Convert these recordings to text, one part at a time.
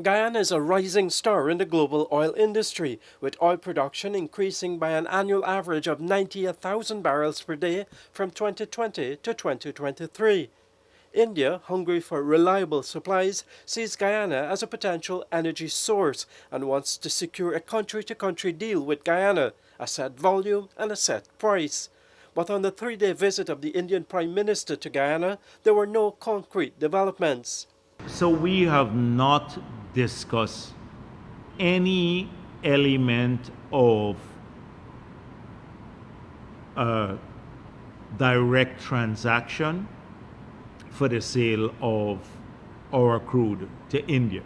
Guyana is a rising star in the global oil industry, with oil production increasing by an annual average of 90,000 barrels per day from 2020 to 2023. India, hungry for reliable supplies, sees Guyana as a potential energy source and wants to secure a country-to-country deal with Guyana, a set volume and a set price. But on the three-day visit of the Indian Prime Minister to Guyana, there were no concrete developments. So we have not discussed any element of a direct transaction for the sale of our crude to India.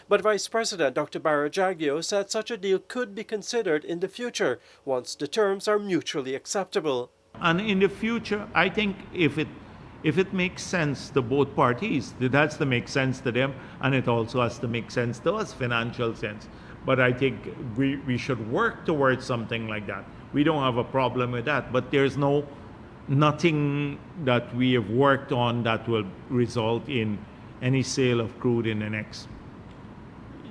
But Vice President Dr Bharrat Jagdeo said such a deal could be considered in the future once the terms are mutually acceptable. And in the future, I think if it makes sense to both parties, it has to make sense to them, and it also has to make sense to us, financial sense. But I think we should work towards something like that. We don't have a problem with that, but there's nothing that we have worked on that will result in any sale of crude in the next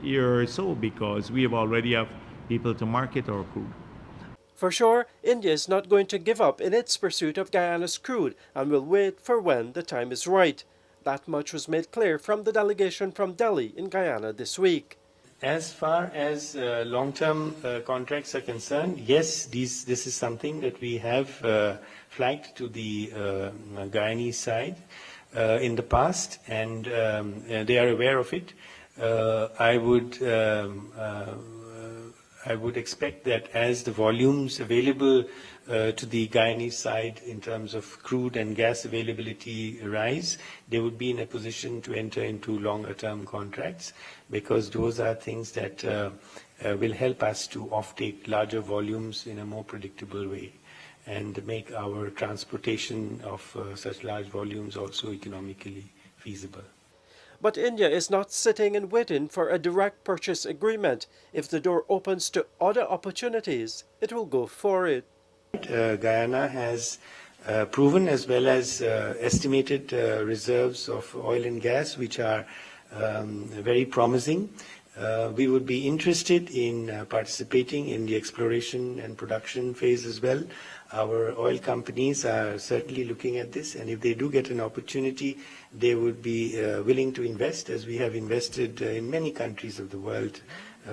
year or so, because we already have people to market our crude. For sure, India is not going to give up in its pursuit of Guyana's crude and will wait for when the time is right. That much was made clear from the delegation from Delhi in Guyana this week. As far as long-term contracts are concerned, yes, this is something that we have flagged to the Guyanese side in the past, and they are aware of it. I would expect that as the volumes available to the Guyanese side in terms of crude and gas availability rise, they would be in a position to enter into longer-term contracts, because those are things that will help us to offtake larger volumes in a more predictable way and make our transportation of such large volumes also economically feasible. But India is not sitting and waiting for a direct purchase agreement. If the door opens to other opportunities, it will go for it. Guyana has proven as well as estimated reserves of oil and gas, which are very promising. We would be interested in participating in the exploration and production phase as well. Our oil companies are certainly looking at this, and if they do get an opportunity, they would be willing to invest, as we have invested in many countries of the world,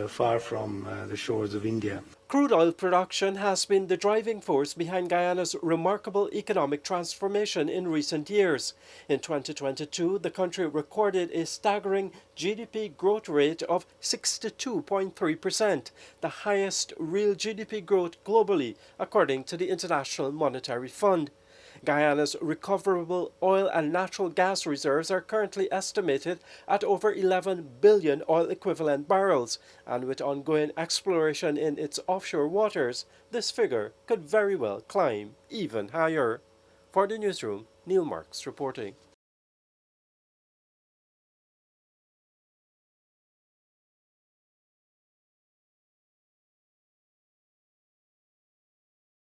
far from the shores of India. Crude oil production has been the driving force behind Guyana's remarkable economic transformation in recent years. In 2022, the country recorded a staggering GDP growth rate of 62.3%, the highest real GDP growth globally, according to the International Monetary Fund. Guyana's recoverable oil and natural gas reserves are currently estimated at over 11 billion oil equivalent barrels, and with ongoing exploration in its offshore waters, this figure could very well climb even higher. For the newsroom, Neil Marks reporting.